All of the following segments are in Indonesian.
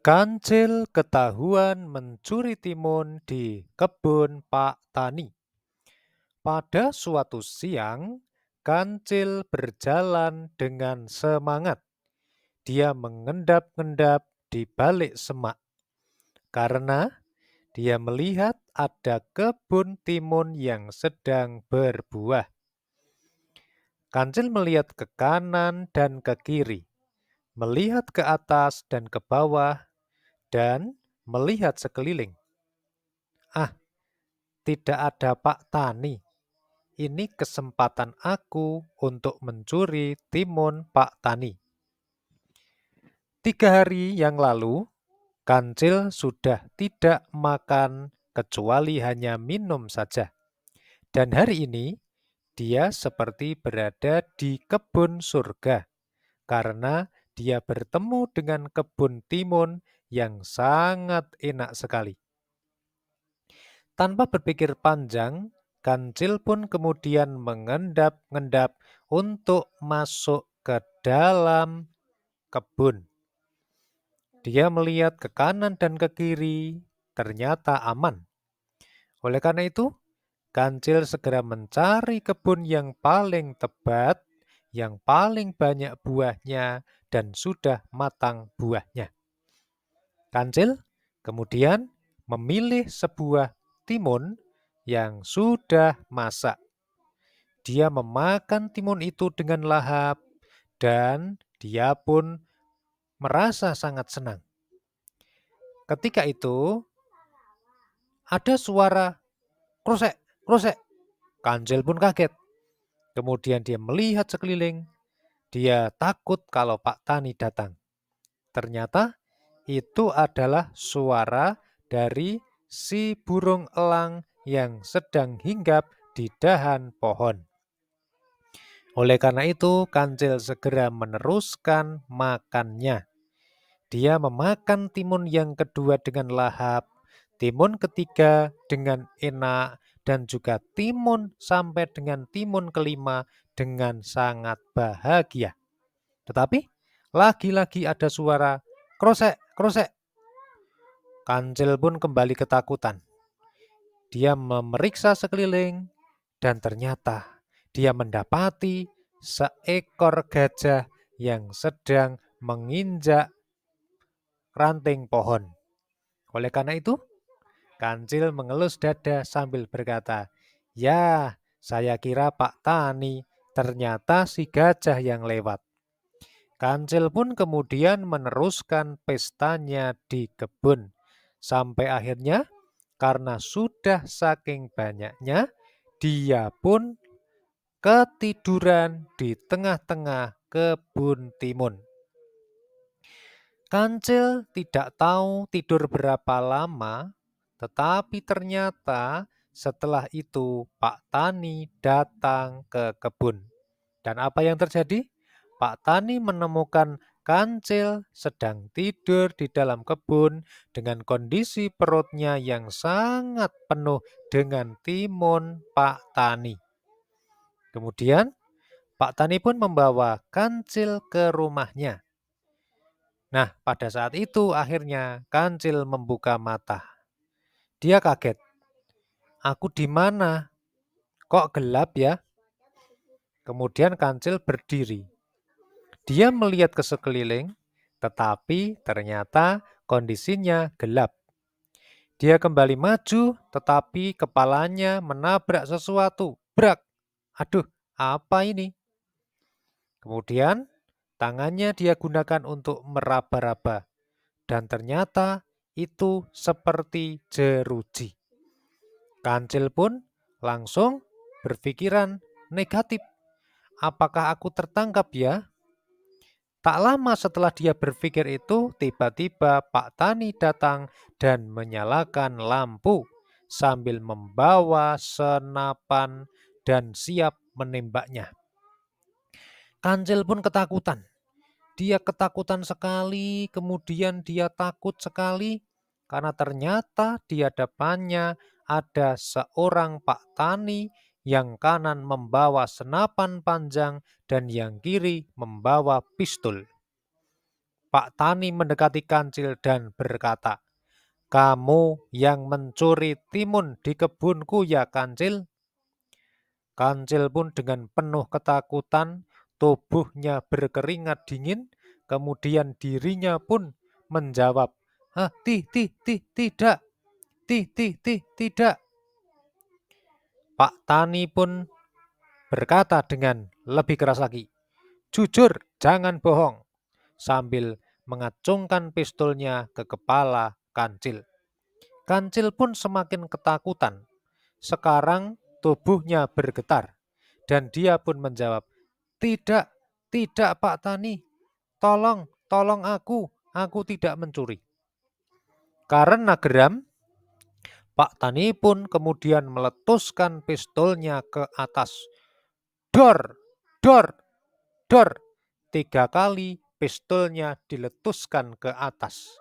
Kancil ketahuan mencuri timun di kebun Pak Tani. Pada suatu siang, Kancil berjalan dengan semangat. Dia mengendap-endap di balik semak karena dia melihat ada kebun timun yang sedang berbuah. Kancil melihat ke kanan dan ke kiri, melihat ke atas dan ke bawah, dan melihat sekeliling. Ah, tidak ada Pak Tani. Ini kesempatan aku untuk mencuri timun Pak Tani. 3 hari yang lalu, Kancil sudah tidak makan kecuali hanya minum saja. Dan hari ini, dia seperti berada di kebun surga karena dia bertemu dengan kebun timun yang sangat enak sekali. Tanpa berpikir panjang, Kancil pun kemudian mengendap-endap untuk masuk ke dalam kebun. Dia melihat ke kanan dan ke kiri, ternyata aman. Oleh karena itu, Kancil segera mencari kebun yang paling tebat, yang paling banyak buahnya, dan sudah matang buahnya. Kancil kemudian memilih sebuah timun yang sudah masak. Dia memakan timun itu dengan lahap dan dia pun merasa sangat senang. Ketika itu ada suara krosek, krosek. Kancil pun kaget. Kemudian dia melihat sekeliling. Dia takut kalau Pak Tani datang. Ternyata itu adalah suara dari si burung elang yang sedang hinggap di dahan pohon. Oleh karena itu, Kancil segera meneruskan makannya. Dia memakan timun yang kedua dengan lahap, timun ketiga dengan enak, dan juga timun sampai dengan timun kelima dengan sangat bahagia. Tetapi lagi-lagi ada suara krosek, krosek. Kancil pun kembali ketakutan. Dia memeriksa sekeliling dan ternyata dia mendapati seekor gajah yang sedang menginjak ranting pohon. Oleh karena itu, Kancil mengelus dada sambil berkata, "Ya, saya kira Pak Tani, ternyata si gajah yang lewat." Kancil pun kemudian meneruskan pestanya di kebun. Sampai akhirnya, karena sudah saking banyaknya, dia pun ketiduran di tengah-tengah kebun timun. Kancil tidak tahu tidur berapa lama, tetapi ternyata setelah itu Pak Tani datang ke kebun. Dan apa yang terjadi? Pak Tani menemukan Kancil sedang tidur di dalam kebun dengan kondisi perutnya yang sangat penuh dengan timun Pak Tani. Kemudian Pak Tani pun membawa Kancil ke rumahnya. Nah, pada saat itu akhirnya Kancil membuka mata. Dia kaget. Aku di mana? Kok gelap ya? Kemudian Kancil berdiri. Dia melihat ke sekeliling, tetapi ternyata kondisinya gelap. Dia kembali maju, tetapi kepalanya menabrak sesuatu. Brak! Aduh, apa ini? Kemudian tangannya dia gunakan untuk meraba-raba. Dan ternyata itu seperti jeruji. Kancil pun langsung berpikiran negatif. Apakah aku tertangkap ya? Tak lama setelah dia berpikir itu, tiba-tiba Pak Tani datang dan menyalakan lampu sambil membawa senapan dan siap menembaknya. Kancil pun ketakutan. Dia ketakutan sekali, kemudian dia takut sekali karena ternyata di hadapannya ada seorang Pak Tani yang kanan membawa senapan panjang dan yang kiri membawa pistol. Pak Tani mendekati Kancil dan berkata, "Kamu yang mencuri timun di kebunku ya, Kancil?" Kancil pun dengan penuh ketakutan, tubuhnya berkeringat dingin, kemudian dirinya pun menjawab, tidak, tidak." Pak Tani pun berkata dengan lebih keras lagi, "Jujur, jangan bohong," sambil mengacungkan pistolnya ke kepala Kancil. Kancil pun semakin ketakutan. Sekarang tubuhnya bergetar dan dia pun menjawab, "Tidak, tidak Pak Tani, tolong aku tidak mencuri." Karena geram, Pak Tani pun kemudian meletuskan pistolnya ke atas. Dor, dor, dor. 3 kali pistolnya diletuskan ke atas.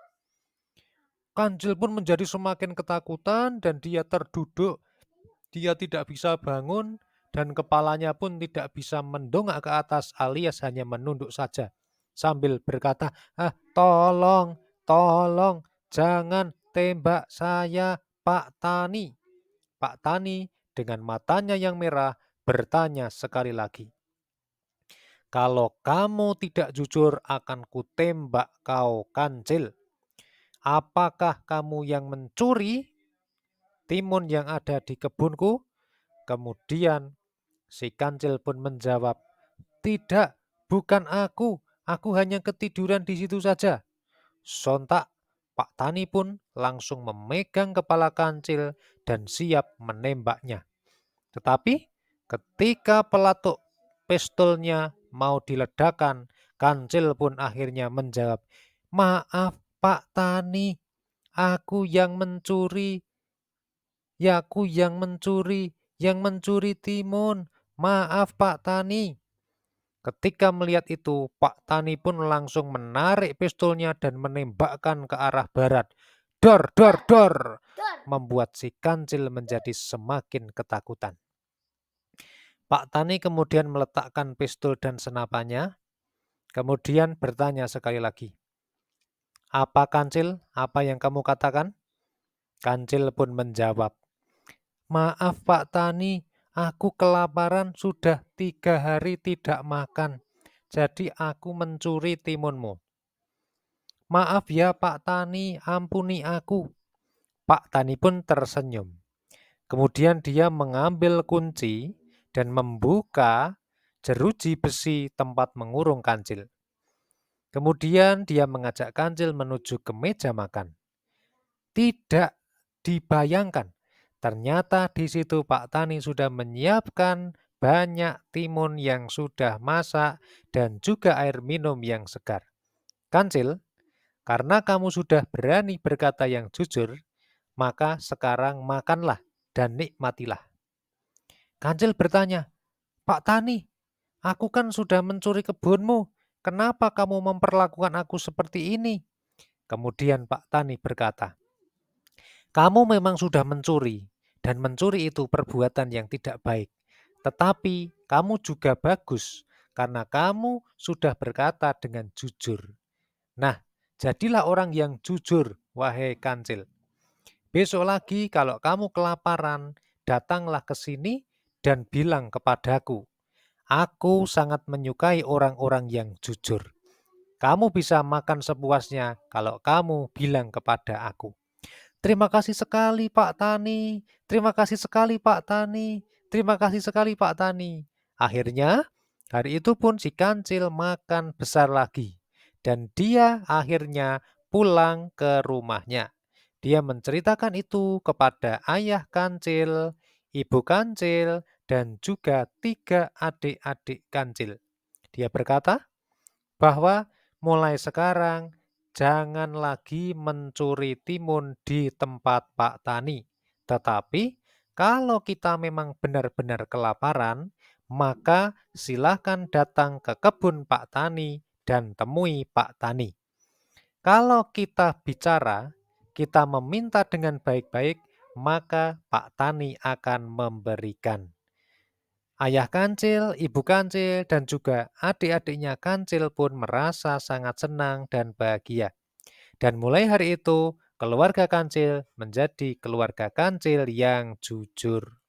Kancil pun menjadi semakin ketakutan dan dia terduduk. Dia tidak bisa bangun dan kepalanya pun tidak bisa mendongak ke atas alias hanya menunduk saja. Sambil berkata, tolong, jangan tembak saya Pak Tani." Pak Tani dengan matanya yang merah bertanya sekali lagi, "Kalau kamu tidak jujur akan kutembak kau Kancil. Apakah kamu yang mencuri timun yang ada di kebunku?" Kemudian si Kancil pun menjawab, "Tidak, bukan aku. Aku hanya ketiduran di situ saja." Sontak Pak Tani pun langsung memegang kepala Kancil dan siap menembaknya. Tetapi ketika pelatuk pistolnya mau diledakkan, Kancil pun akhirnya menjawab, "Maaf Pak Tani, aku yang mencuri. Ya, aku yang mencuri timun. Maaf Pak Tani." Ketika melihat itu, Pak Tani pun langsung menarik pistolnya dan menembakkan ke arah barat. Dor, dor, dor, membuat si Kancil menjadi semakin ketakutan. Pak Tani kemudian meletakkan pistol dan senapannya, kemudian bertanya sekali lagi, "Apa Kancil? Apa yang kamu katakan?" Kancil pun menjawab, "Maaf Pak Tani, aku kelaparan sudah 3 hari tidak makan, jadi aku mencuri timunmu." "Maaf ya Pak Tani, ampuni aku." Pak Tani pun tersenyum. Kemudian dia mengambil kunci dan membuka jeruji besi tempat mengurung Kancil. Kemudian dia mengajak Kancil menuju ke meja makan. Tidak dibayangkan, ternyata di situ Pak Tani sudah menyiapkan banyak timun yang sudah masak dan juga air minum yang segar. "Kancil, karena kamu sudah berani berkata yang jujur, maka sekarang makanlah dan nikmatilah." Kancil bertanya, "Pak Tani, aku kan sudah mencuri kebunmu. Kenapa kamu memperlakukan aku seperti ini?" Kemudian Pak Tani berkata, "Kamu memang sudah mencuri, dan mencuri itu perbuatan yang tidak baik. Tetapi kamu juga bagus, karena kamu sudah berkata dengan jujur. Nah, jadilah orang yang jujur, wahai Kancil. Besok lagi kalau kamu kelaparan, datanglah ke sini dan bilang kepadaku. Aku sangat menyukai orang-orang yang jujur. Kamu bisa makan sepuasnya kalau kamu bilang kepada aku." "Terima kasih sekali Pak Tani, terima kasih sekali Pak Tani, terima kasih sekali Pak Tani." Akhirnya, hari itu pun si Kancil makan besar lagi. Dan dia akhirnya pulang ke rumahnya. Dia menceritakan itu kepada ayah Kancil, ibu Kancil, dan juga 3 adik-adik Kancil. Dia berkata bahwa mulai sekarang jangan lagi mencuri timun di tempat Pak Tani. Tetapi kalau kita memang benar-benar kelaparan, maka silakan datang ke kebun Pak Tani dan temui Pak Tani. Kalau kita bicara, kita meminta dengan baik-baik, maka Pak Tani akan memberikan. Ayah Kancil, Ibu Kancil, dan juga adik-adiknya Kancil pun merasa sangat senang dan bahagia. Dan mulai hari itu, keluarga Kancil menjadi keluarga Kancil yang jujur.